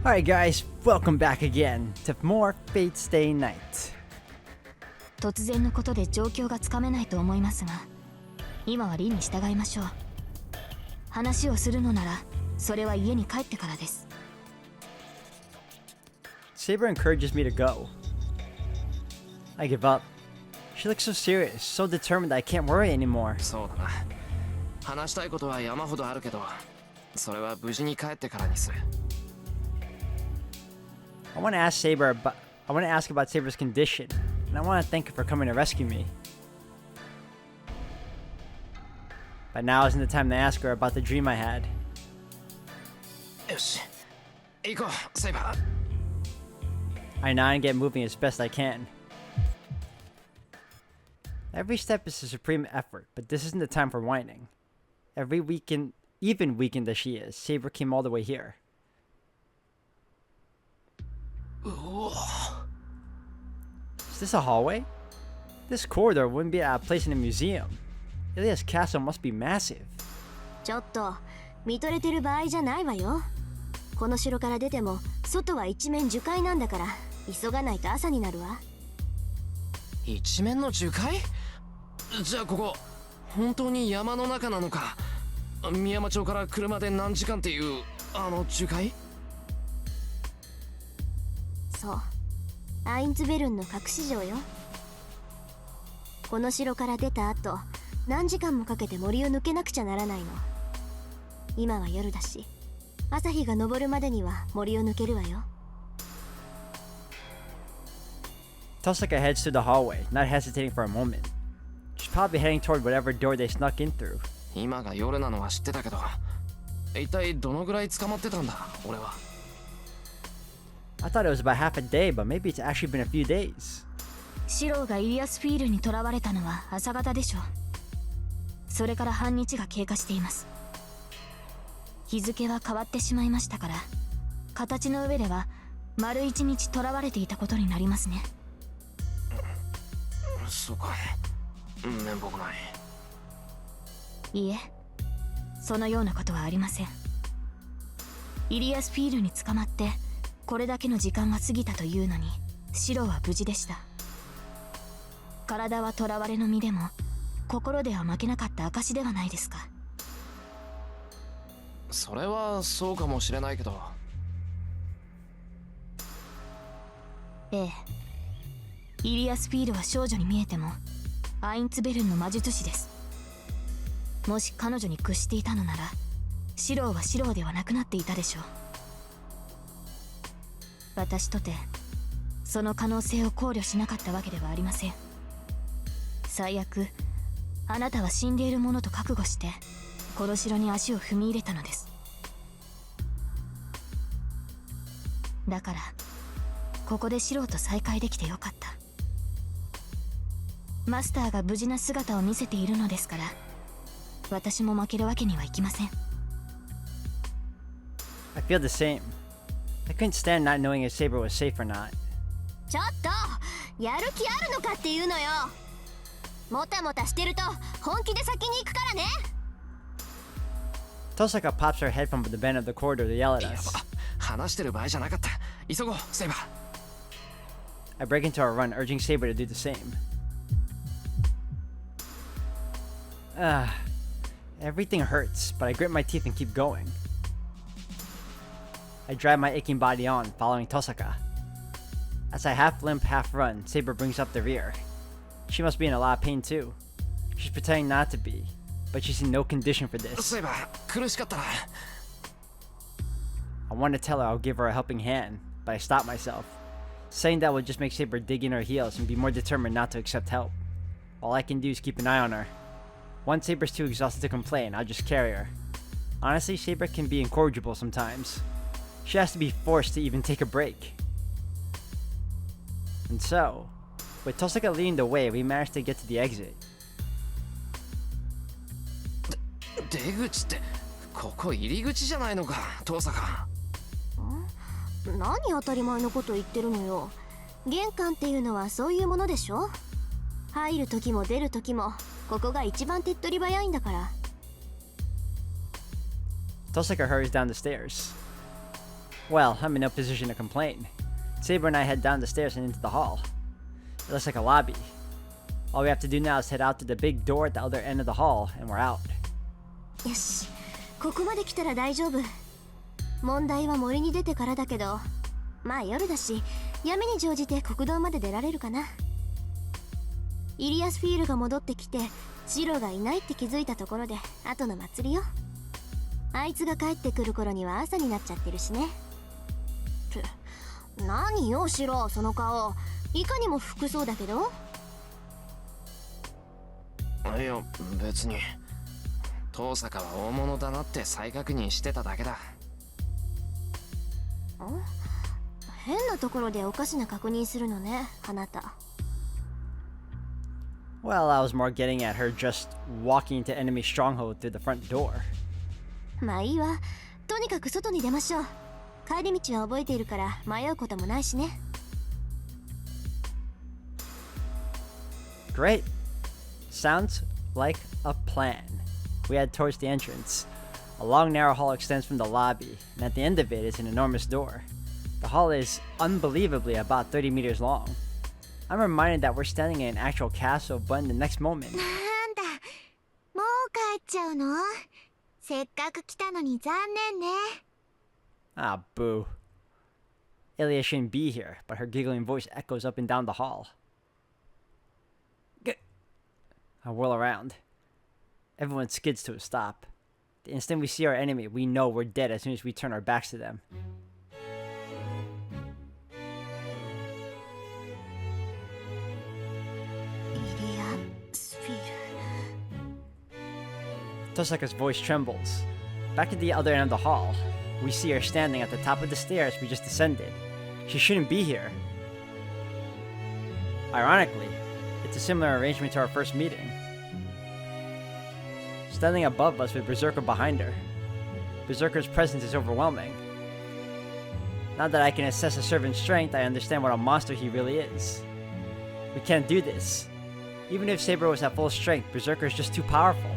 Alright guys, welcome back again to more Fate Stay Night. 突然のことで状況がつかめないと思いますが、今は凛に従いましょう。話をするのなら、それは家に帰ってからです。Saber encourages me to go. I give up. She looks so serious, so determined that I can't worry anymore. そうだな。話したいことは山ほどあるけど、それは無事に帰ってからにする。I want to ask about Saber's condition, and I want to thank her for coming to rescue me. But now isn't the time to ask her about the dream I had. よし、行こう、セイバー。I nod and get moving as best I can. Every step is a supreme effort, but this isn't the time for whining. Every weekend, even weakened as she is, Saber came all the way here. Is this a hallway? This corridor wouldn't be out of place in a museum. Ilia's castle must be massive. ちょっと見とれてる場合じゃないわよ。この城から出ても外は一面樹海なんだから、急がないと朝になるわ。一面の樹海？じゃあここ本当に山の中なのか？深山町から車で何時間っていうあの樹海？そう、アインズベルンの隠し城よ。この城から出た後、何時間もかけて森を抜けなくちゃならないの。今は夜だし、朝日が昇るまでには森を抜けるわよ。Tosaka heads through the hallway, not hesitating for a moment. She's probably heading toward whatever door they snuck in through. 今が夜なのは知ってたけど、一体どのぐらい捕まってたんだ、俺は。I thought it was about half a day, but maybe it's actually been a few days. シローがイリアスフィールに囚われたのは朝方でしょう。それから半日が経過しています。日付は変わってしまいましたから、形の上では丸一日囚われていたことになりますね。そうか、面目ない。いいえ、そのようなことはありません。イリアスフィールに捕まってこれだけの時間が過ぎたというのに、シローは無事でした。体は囚われの身でも心では負けなかった証ではないですか。それはそうかもしれないけど。ええ、イリアスフィールは少女に見えてもアインツベルンの魔術師です。もし彼女に屈していたのなら、シローはシローではなくなっていたでしょう。私とてその可能性を考慮しなかったわけではありません。最悪あなたは死んでいるものと覚悟してこの城に足を踏み入れたのです。だからここでシローと再会できてよかった。マスターが無事な姿を見せているのですから、私も負けるわけにはいきません。 I feel the same. I couldn't stand not knowing if Saber was safe or not. ちょっとやる気あるのかっていうのよ。もたもたしてると本気で先に行くからね。Tosaka pops her head from the bend of the corridor to yell at や us. ば、話してる場合じゃなかった。急ごう、セイバー。I break into a run, urging Saber to do the same. Everything hurts, but I grit my teeth and keep going. I drive my aching body on, following Tosaka. As I half limp, half run, Saber brings up the rear. She must be in a lot of pain too. She's pretending not to be, but she's in no condition for this. セイバー、苦しかったな。I want to tell her I'll give her a helping hand, but I stop myself. Saying that would just make Saber dig in her heels and be more determined not to accept help. All I can do is keep an eye on her. Once Saber's too exhausted to complain, I'll just carry her. Honestly, Saber can be incorrigible sometimes. She has to be forced to even take a break. And so, with Tosaka leading the way, we managed to get to the exit. 出口って、ここ入り口じゃないのか、遠坂。何当たり前のこと言ってるのよ。玄関っていうのはそういうものでしょ。入る時も出る時もここが一番手っ取り早いんだから。Tosaka hurries down the stairs. Well, I'm in no position to complain. Saber and I head down the stairs and into the hall. It looks like a lobby. All we have to do now is head out to the big door at the other end of the hall, and we're out. よし、ここまで来たら大丈夫。問題は森に出てからだけど、まあ夜だし、闇に乗じて国道まで出られるかな。イリアスフィールが戻ってきて、シロがいないって気づいたところで、後の祭りよ。あいつが帰ってくる頃には朝になっちゃってるしね。何よシロ、その顔。いかにも服そうだけど。いや別に遠坂は大物だなって再確認してただけだ。変なところでおかしな確認するのね、あなた。Well, I was more getting at her just walking into enemy stronghold through the front door. まあいいわ。とにかく外に出ましょう。帰り道は覚えているから迷うこともないしね。Great. Sounds like a plan. We head towards the entrance. A long, narrow hall extends from the lobby, and at the end of it is an enormous door. The hall is unbelievably about 30 meters long. I'm reminded that we're standing in an actual castle, but in the next moment... なんだ、もう帰っちゃうの？せっかく来たのに残念ね。Ah, boo. Ilya shouldn't be here, but her giggling voice echoes up and down the hall. I whirl around. Everyone skids to a stop. The instant we see our enemy, we know we're dead as soon as we turn our backs to them. Tosaka's voice trembles. Back at the other end of the hall, we see her standing at the top of the stairs we just descended. She shouldn't be here. Ironically, it's a similar arrangement to our first meeting. Standing above us with Berserker behind her. Berserker's presence is overwhelming. Now that I can assess a servant's strength, I understand what a monster he really is. We can't do this. Even if Saber was at full strength, Berserker is just too powerful.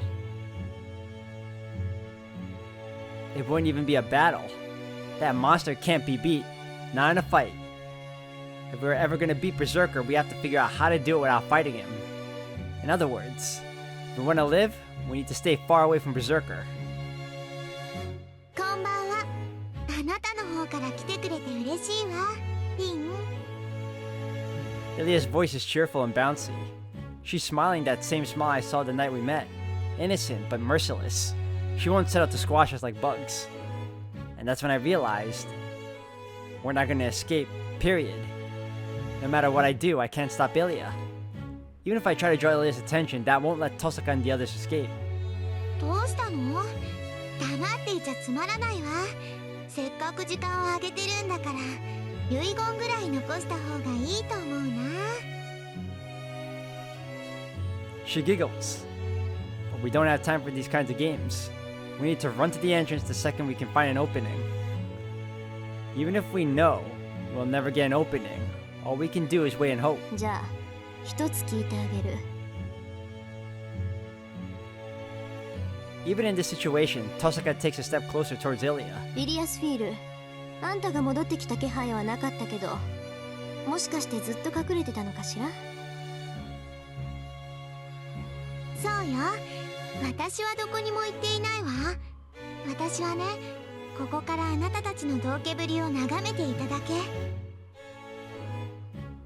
It wouldn't even be a battle. That monster can't be beat. Not in a fight. If we're ever gonna beat Berserker, we have to figure out how to do it without fighting him. In other words, if we want to live, we need to stay far away from Berserker. こんばんは。あなたの方から来てくれて嬉しいわ、リン。Ilya's voice is cheerful and bouncy. She's smiling that same smile I saw the night we met. Innocent, but merciless. She won't set out to squash us like bugs. And that's when I realized we're not gonna escape, period. No matter what I do, I can't stop Ilya. Even if I try to draw Ilya's attention, that won't let Tosaka and the others escape. どうしたの？黙っていちゃつまらないわ。せっかく時間をあげてるんだから、遺言ぐらい残した方がいいと思うな。She giggles. But we don't have time for these kinds of games. We need to run to the entrance the second we can find an opening. Even if we know we'll never get an opening, all we can do is wait and hope. じゃあ、一つ聞いてあげる。Even in this situation, Tosaka takes a step closer towards Ilya. リリアスフィール、あんたが戻ってきた気配はなかったけど、もしかしてずっと隠れてたのかしら？そうよ。私はどこにも行っていないわ。私はね、ここからあなたたちの道化ぶりを眺めていただけ。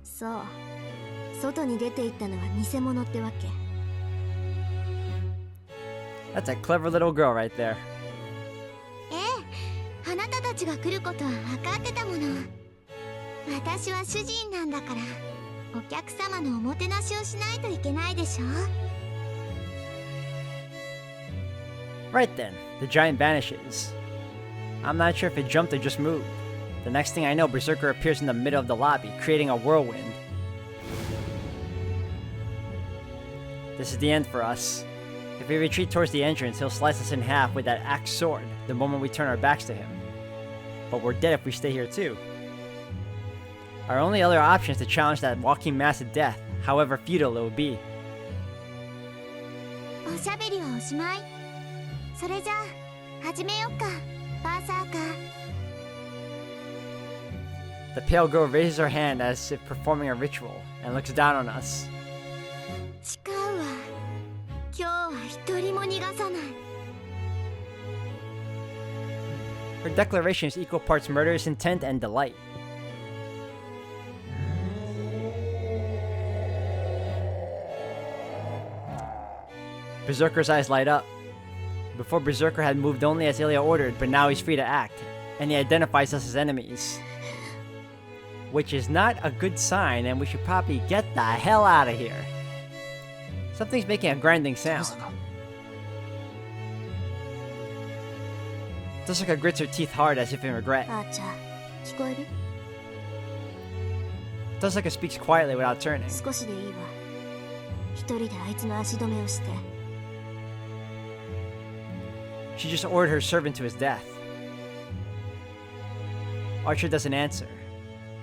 そう。外に出て行ったのは偽物ってわけ。That's a clever little girl right there. ええ、あなたたちが来ることは分かってたもの。私は主人なんだから、お客様のおもてなしをしないといけないでしょ。Right then, the giant vanishes. I'm not sure if it jumped or just moved. The next thing I know, Berserker appears in the middle of the lobby, creating a whirlwind. This is the end for us. If we retreat towards the entrance, he'll slice us in half with that axe sword the moment we turn our backs to him. But we're dead if we stay here too. Our only other option is to challenge that walking mass to death, however futile it will be. おしゃべりはおしまい。それじゃあ始めよっか、バーサーカー。The pale girl raises her hand as if performing a ritual and looks down on us. 誓うわ。今日は一人も逃がさない。 Her declaration is equal parts murderous intent and delight. Berserker's eyes light up. Before Berserker had moved only as Ilya ordered, but now he's free to act, and he identifies us as enemies. Which is not a good sign, and we should probably get the hell out of here. Something's making a grinding sound. Tosaka grits her teeth hard as if in regret. あーちゃん、聞こえる？ Tosaka speaks quietly without turning. 少しでいいわ。一人であいつの足止めをして。 She just ordered her servant to his death. Archer doesn't answer.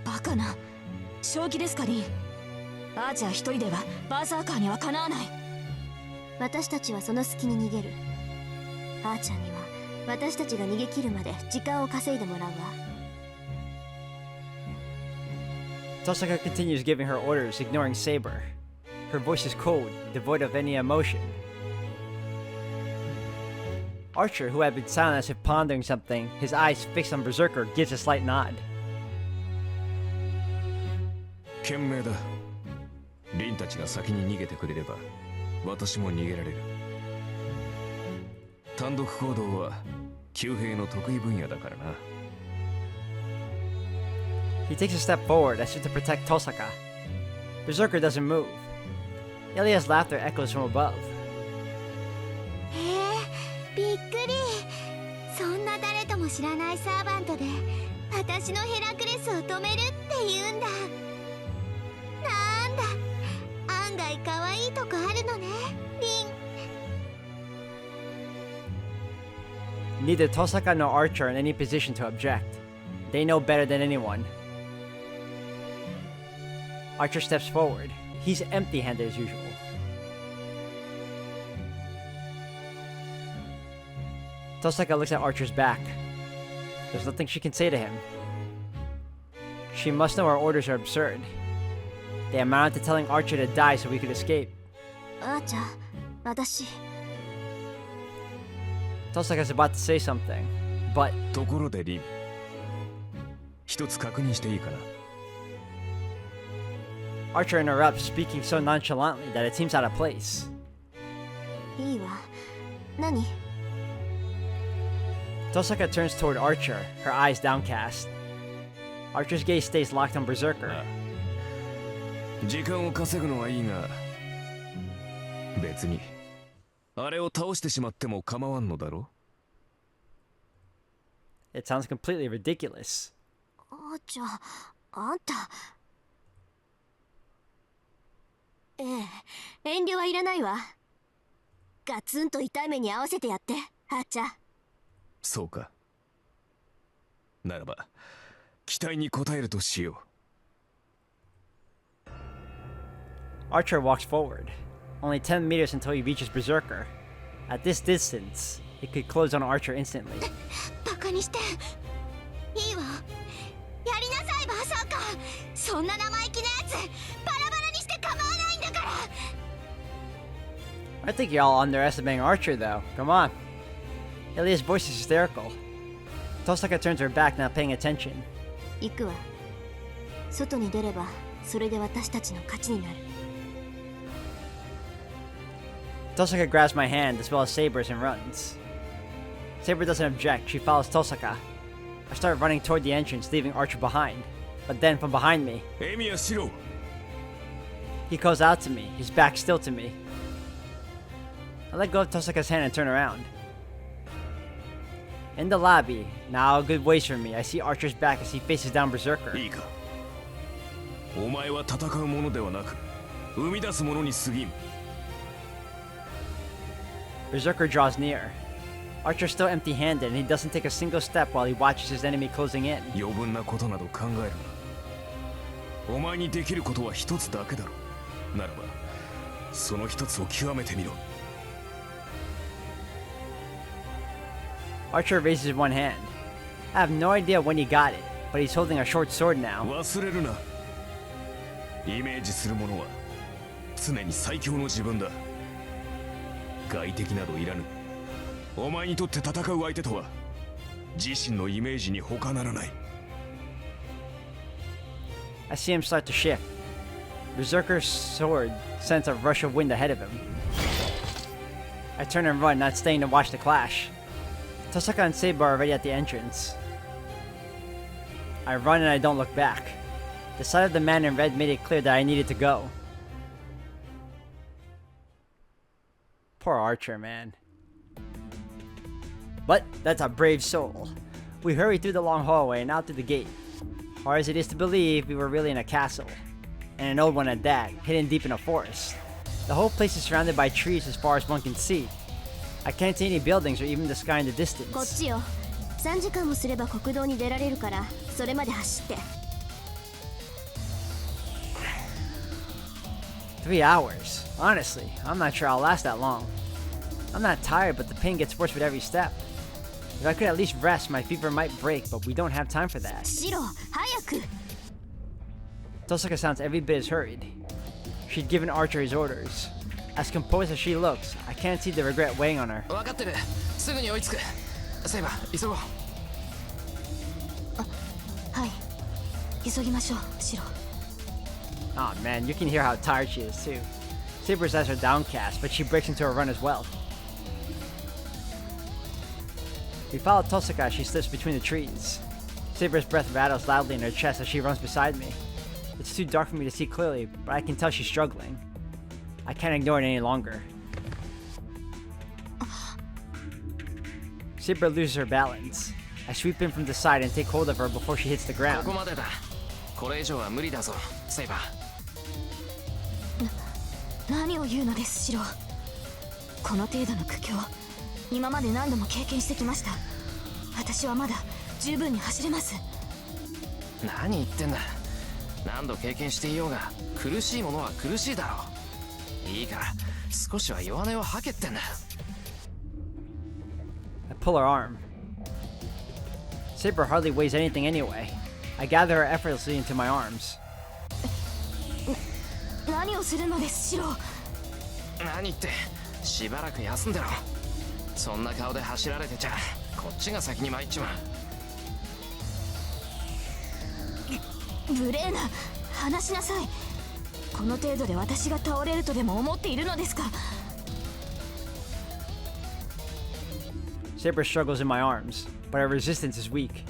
バカな。正気ですかリン。アーチャー一人ではバーサーカーにはかなわない。私たちはその隙に逃げる。あーちゃんには私たちが逃げ切るまで時間を稼いでもらうわ。 Tosaka continues giving her orders, ignoring Saber. Her voice is cold, devoid of any emotion. Archer, who had been silent as if pondering something, his eyes fixed on Berserker, gives a slight nod. 賢明だ。リンたちが先に逃げてくれれば私も逃げられる。単独行動は騎兵の得意分野だからな。 He takes a step forward as if to protect Tosaka. Berserker doesn't move. Ilya's laughter echoes from above. へえ、びっくり。そんな誰とも知らないサーバントで私のヘラクレスを止めるって言うんだ。なんだ、案外可愛いとこあるのね、リン。 Neither Tosaka nor Archer are in any position to object. They know better than anyone. Archer steps forward. He's empty-handed as usual. Tosaka looks at Archer's back. There's nothing she can say to him. She must know her orders are absurd. They amount to telling Archer to die so we could escape. あーちゃん、私。 Tosaka's about to say something, but ところでリン、一つ確認していいかな。 Archer interrupts, speaking so nonchalantly that it seems out of place. いいわ。何？ Tosaka turns toward Archer, her eyes downcast. Archer's gaze stays locked on Berserker. 時間を稼ぐのはいいが、別にあれを倒してしまっても構わんのだろ。 It sounds completely ridiculous. あーちゃん、あんた。ええ、遠慮はいらないわ。ガツンと痛い目に合わせてやって、あーちゃん。そうか。ならば期待に応えるとしよう。 Archer walks forward, only 10 meters until he reaches Berserker. At this distance, it could close on Archer instantly. バカにして。いいわ。やりなさい、バーサーカー。そんな生意気なやつ、バラバラにして構わないんだから。 I think you're all underestimating Archer, though. Come on. Ilya's voice is hysterical. Tosaka turns her back, not paying attention. 行くわ。外に出れば、それで私たちの勝ちになる。 Tosaka grabs my hand as well as Saber's and runs. Saber doesn't object, she follows Tosaka. I start running toward the entrance, leaving Archer behind. But then from behind me, エミヤシロ、 he calls out to me, his back still to me. I let go of Tosaka's hand and turn around. In the lobby, now a good ways from me, I see Archer's back as he faces down Berserker. いいか。お前は戦うものではなく、生み出すものに過ぎん。 Berserker draws near. Archer's still empty-handed and he doesn't take a single step while he watches his enemy closing in. 余分なことなど考えるな。お前にできることは一つだけだろう。ならば、その一つを極めてみろ。 Archer raises one hand. I have no idea when he got it, but he's holding a short sword now. 忘れるな。イメージするものは常に最強の自分だ。外敵などいらぬ。お前にとって戦う相手とは自身のイメージに他ならない。 I see him start to shift. Berserker's sword sends a rush of wind ahead of him. I turn and run, not staying to watch the clash. Tosaka and Saber are already at the entrance. I run and I don't look back. The sight of the man in red made it clear that I needed to go. Poor Archer, man. But that's a brave soul. We hurried through the long hallway and out through the gate. Hard as it is to believe, we were really in a castle. And an old one at that, hidden deep in a forest. The whole place is surrounded by trees as far as one can see. I can't see any buildings or even the sky in the こっ distance. ちよ。3時間もすれば国道に出られるから、それまで走って。 3 hours. Honestly, I'm not sure I'll last that long. I'm not tired, but the pain gets worse with every step. If I could at least rest, my fever might break, but we don't have time for that. シロ、早く。 Tosaka sounds every bit as hurried. She'd given Archer his orders. As composed as she looks, I can't see the regret weighing on her. 分かってる。すぐに追いつく。セイバー、急ごう。はい、急ぎましょう、シロ。 Oh man, you can hear how tired she is too. Saber's eyes are downcast, but she breaks into a run as well. We follow Tosaka as she slips between the trees. Saber's breath rattles loudly in her chest as she runs beside me. It's too dark for me to see clearly, but I can tell she's struggling. I can't ignore it any longer. Saber loses her balance. I sweep in from the side and take hold of her before she hits the こ ground. こまでだ。これ以上は無理だぞ、セイバー。何を言うのです、シロ。この程度の苦境、今まで何度も経験してきました。私はまだ十分に走れます。何言ってんだ。何度経験していようが苦しいものは苦しいだろう。いいから少しは弱音を吐けってんだ。 I pull her arm. Saber hardly weighs anything anyway. I gather her effortlessly into my arms. 何をするのです、シロ。何ってしばらく休んでろ。そんな顔で走られてちゃこっちが先に参っちまう。無礼な、話しなさい。この程度で私が倒れるとでも思っているのですか。 Saber struggles in my arms, but her resistance is weak.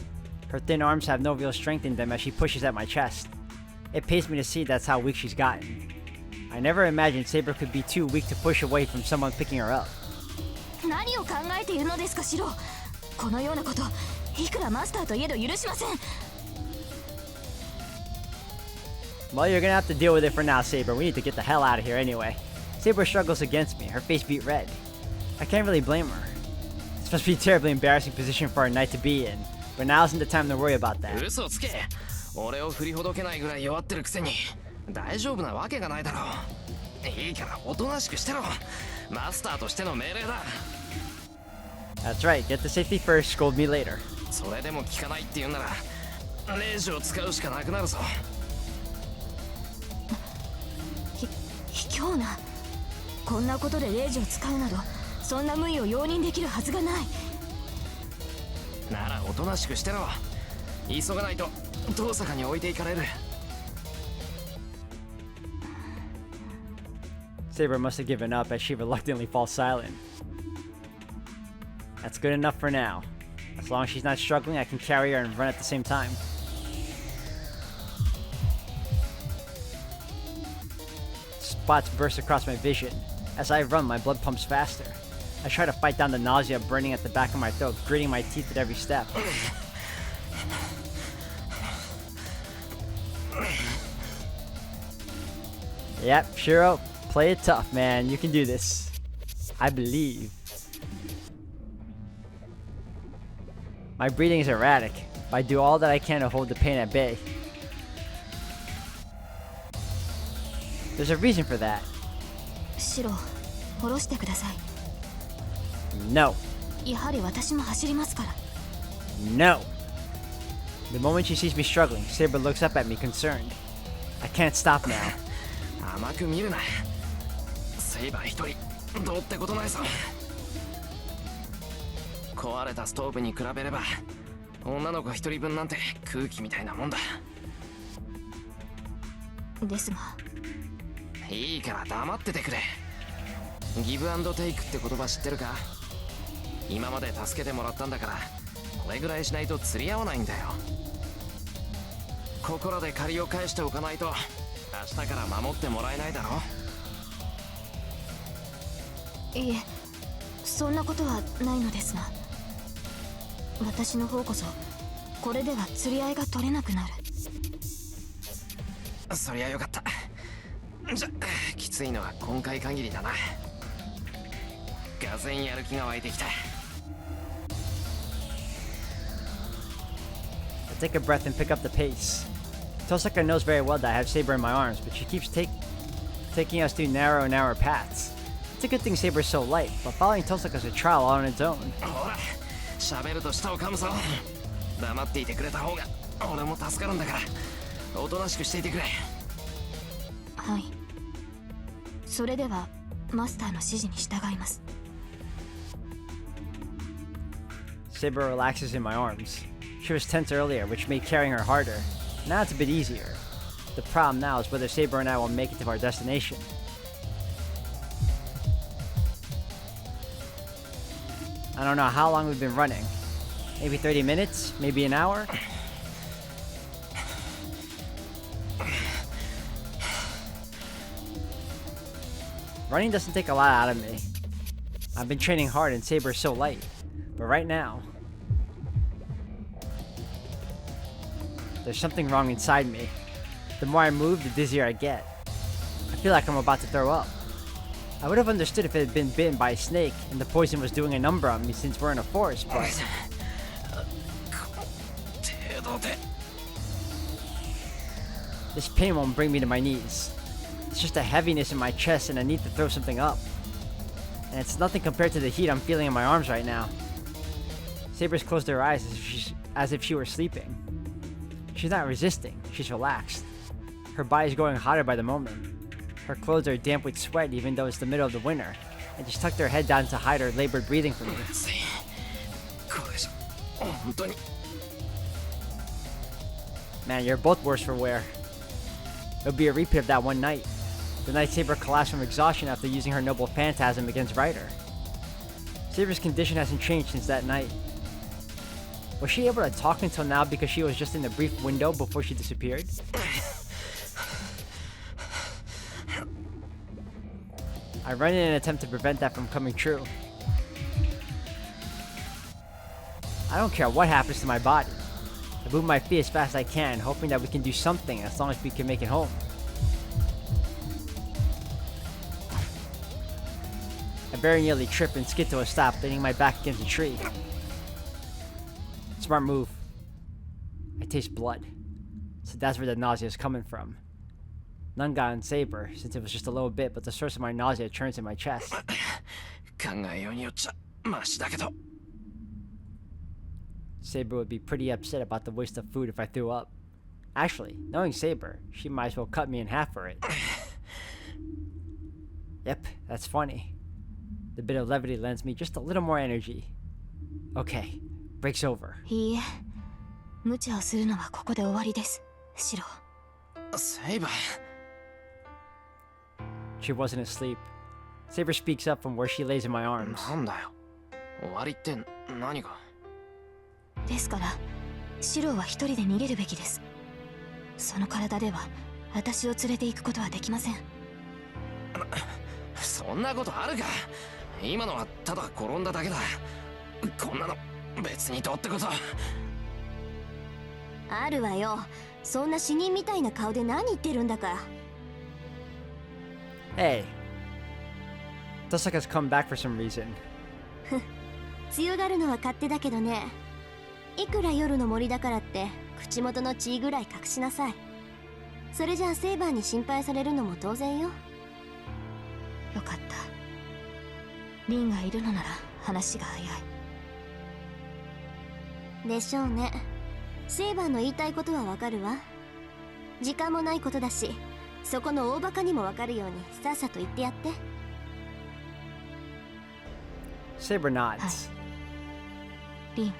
Her thin arms have no real strength in them as she pushes at my chest. It pains me to see that's how weak she's gotten. I never imagined Saber could be too weak to push away from someone picking her up. 何を考えているのですか、シロ。このようなこと、いくらマスターといえど許しません。 Well, you're gonna have to deal with it for now, Saber. We need to get the hell out of here anyway. Saber struggles against me, her face beat red. I can't really blame her. This must be a terribly embarrassing position for a knight to be in, but now isn't the time to worry about that. 嘘つけ。俺を振りほどけないぐらい弱ってるくせに大丈夫なわけがないだろう。いいからおとなしくしてろ。マスターとしての命令だ。 That's right, get the safety first, scold me later. それでも聞かないって言うならレジを使うしかなくなるぞ。卑怯な。こんなことでレイジを使うなど、そんな無意を容認できるはずがない。ならおとなしくしてろ。急がないと遠坂に置いていかれる。 Saber must have given up as she reluctantly falls silent. That's good enough for now. As long as she's not struggling, I can carry her and run at the same time. Spots burst across my vision. As I run, my blood pumps faster. I try to fight down the nausea burning at the back of my throat, gritting my teeth at every step. Yep, Shiro, play it tough, man. You can do this. I believe. My breathing is erratic, but I do all that I can to hold the pain at bay. There's a reason for that. シロ、下ろしてください。 No. やはり私も走りますから。 No. The moment she sees me struggling, Saber looks up at me concerned. I can't stop now. 甘く見るな。セイバー一人どうってことないさ。壊れたストーブに比べれば女の子一人分なんて空気みたいなもんだ。ですが、いいから黙っててくれ。ギブアンドテイクって言葉知ってるか？今まで助けてもらったんだからこれぐらいしないと釣り合わないんだよ。ここらで借りを返しておかないと明日から守ってもらえないだろ。いえ、そんなことはないのですが、私の方こそこれでは釣り合いが取れなくなる。そりゃよかった。じゃきついのは今回限りだな。がぜんやる気が湧いてきた。I take a breath and pick up the pace. Tosaka knows very well that I have Saber in my arms, but she keeps taking us through narrow and narrow paths. It's a good thing Saber's so light, but following Tosaka's a trial all on its own. ほら、喋ると舌を噛むぞ。黙っていてくれた方が俺も助かるんだから、おとなしくしていてくれ。はい。それではマスターの指示に従います。Saber relaxes in my arms. She was tense earlier, which made carrying her harder. Now it's a bit easier. The problem now is whether Saber and I will make it to our destination. I don't know how long we've been running. Maybe 30 minutes? Maybe an hour? Running doesn't take a lot out of me. I've been training hard and Saber's so light. But right now, there's something wrong inside me. The more I move, the dizzier I get. I feel like I'm about to throw up. I would have understood if it had been bitten by a snake and the poison was doing a number on me since we're in a forest, but... This pain won't bring me to my knees. It's just a heaviness in my chest and I need to throw something up. And it's nothing compared to the heat I'm feeling in my arms right now. Saber's closed her eyes as if she were sleeping. She's not resisting, she's relaxed. Her body's growing hotter by the moment. Her clothes are damp with sweat even though it's the middle of the winter, and she's tucked her head down to hide her labored breathing from me. Man, you're both worse for wear. It'll be a repeat of that one night. The night Saber collapsed from exhaustion after using her noble phantasm against Ryder. Saber's condition hasn't changed since that night. Was she able to talk until now because she was just in the brief window before she disappeared? I run in an attempt to prevent that from coming true. I don't care what happens to my body. I move my feet as fast as I can, hoping that we can do something as long as we can make it home. I very nearly trip and skid to a stop, leaning my back against a tree. Smart move. I taste blood. So that's where the nausea is coming from. None got on Saber, since it was just a little bit, but the source of my nausea turns in my chest. Saber would be pretty upset about the waste of food if I threw up. Actually, knowing Saber, she might as well cut me in half for it. Yep, that's funny. The bit of levity lends me just a little more energy. Okay, break's over. いいえ、無茶をするのはここで終わりです、シロ。セイバー。She wasn't asleep. Saber speaks up from where she lays in my arms. なんだよ。終わりって何か。ですから、シロは一人で逃げるべきです。その体では私を連れて行くことはできません。そんなことあるか。今のはただ転んだだけだ。こんなの別にどうってこと。あるわよ。そんな死人みたいな顔で何言ってるんだか。Hey. Tosaka's come back for some reason. 強がるのは勝手だけどね。いくら夜の森だからって口元の血ぐらい隠しなさい。それじゃあセイバーに心配されるのも当然よ。よかった。リンがいるのなら話が早い。でしょうね。セイバーの言いたいことはわかるわ。時間もないことだし、そこの大バカにもわかるようにさっさと言ってやって。 Saber はい nods. リン、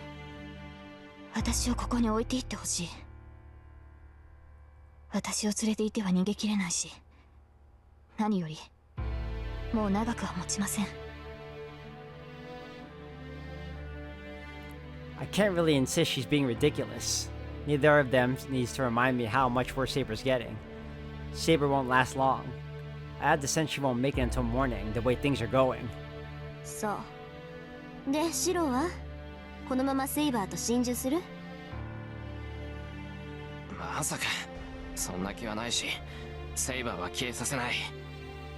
私をここに置いていってほしい。私を連れていては逃げきれないし、何よりもう長くは持ちません。 I can't really insist she's being ridiculous. Neither of them needs to remind me how much worse Saber's getting. Saber won't last long. I have the sense she won't make it until morning, the way things are going. そうで、シロはこのままセイバーと心中する？まさかそんな気はないし、セイバーは消えさせない。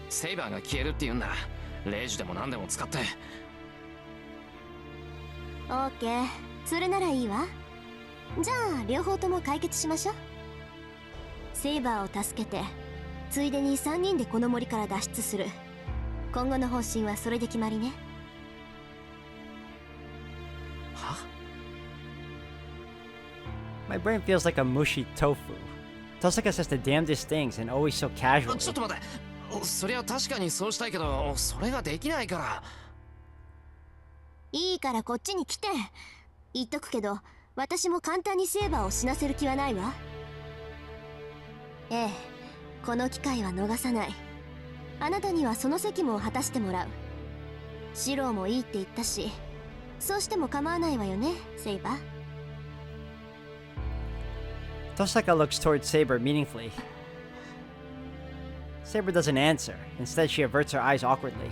セイバーが消えるって言うんならレイジでも何でも使って。オーケー、それならいいわ。じゃあ両方とも解決しましょう。セイバーを助けて、ついでに3人でこの森から脱出する。今後の方針はそれで決まりね。は？ My brain feels like a mushy tofu. Tosaka says the damnedest things and always so casually. ちょっと待って。そりゃ確かにそうしたいけど、それができないから。いいからこっちに来て。言っとくけど、私も簡単にセイバーを死なせる気はないわ。ええ、この機会は逃さない。あなたにはその責務を果たしてもらう。シローもいいって言ったし、そうしても構わないわよね、セイバー。 Tosaka looks towards Saber meaningfully. Saber doesn't answer. Instead, she averts her eyes awkwardly.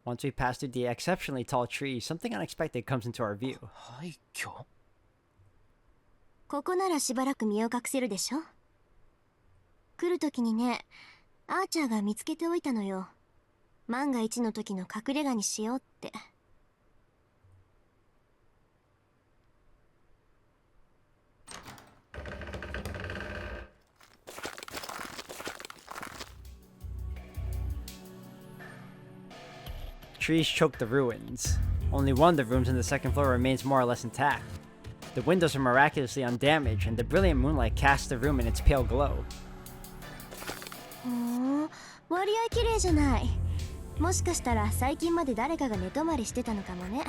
Once we pass through the exceptionally tall trees, something unexpected comes into our view. 廃墟？ここならしばらく身を隠せるでしょ。来るときにね、アーチャーが見つけておいたのよ。万が一の時の隠れ家にしようって。Trees choke the ruins. Only one of the rooms on the second floor remains more or less intact. The windows are miraculously undamaged, and the brilliant moonlight casts the room in its pale glow. 割合綺麗じゃない。もしかしたら最近まで誰かが寝泊まりしてたのかもね。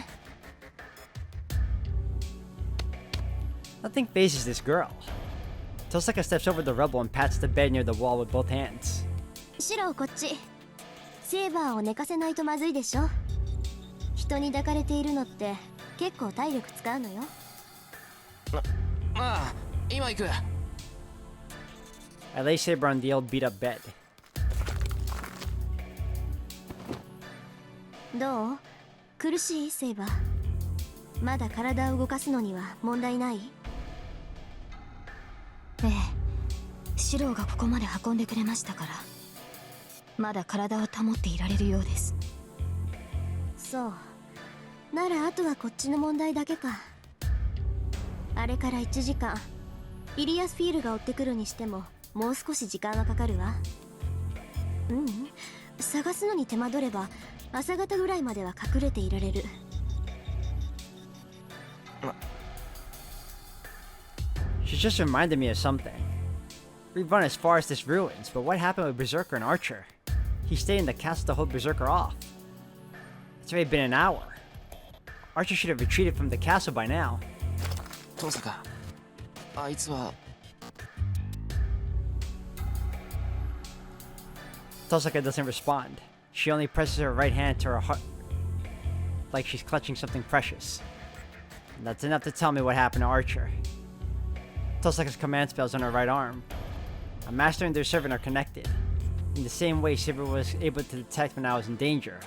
Nothing phases this girl. Tosaka steps over the rubble and pats the bed near the wall with both hands. シローこっち。セーバーを寝かせないとまずいでしょ。人に抱かれているのって結構体力使うのよ。ああ、今行く。I lay Saber on the old beat-up bed. どう？苦しい？セイバー。まだ体を動かすのには問題ない？ええ、シローがここまで運んでくれましたから、まだ体を保っていられるようです。そう。ならあとはこっちの問題だけか。あれから1時間、イリアスフィールが追ってくるにしてももう少し時間はかかるわ。探すのに手間取れば朝方ぐらいまでは隠れていられる。She just reminded me of something. We've run as far as this ruins, but what happened with Berserker and Archer? He stayed in the castle to hold Berserker off. It's already been an hour. Archer should have retreated from the castle by now. 遠坂、あいつは。Tosaka doesn't respond. She only presses her right hand to her heart like she's clutching something precious. And that's enough to tell me what happened to Archer. Tosaka's command spells on her right arm. A master and their servant are connected. In the same way Saber was able to detect when I was in danger,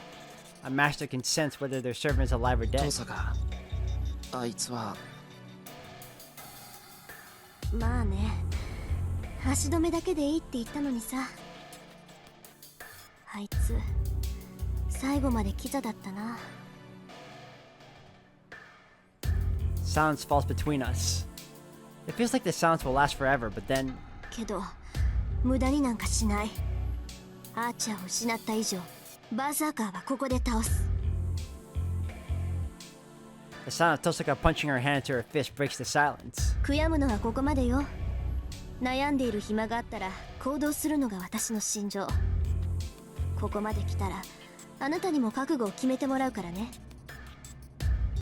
a master can sense whether their servant is alive or 遠 dead. 坂、あいつは。まあね、足止めだけでいいって言ったのにさ。あいつ最後までキザだったな。 Silence falls between us. It feels like the silence will last forever, but then けど無駄になんかしない。アーチャーを失った以上、バーサーカーはここで倒す。The sound of Tosaka punching her hand into her fist breaks the silence. 悔やむのはここまでよ。悩んでいる暇があったら行動するのが私の信条。ここまで来たらあなたにも覚悟を決めてもらうからね。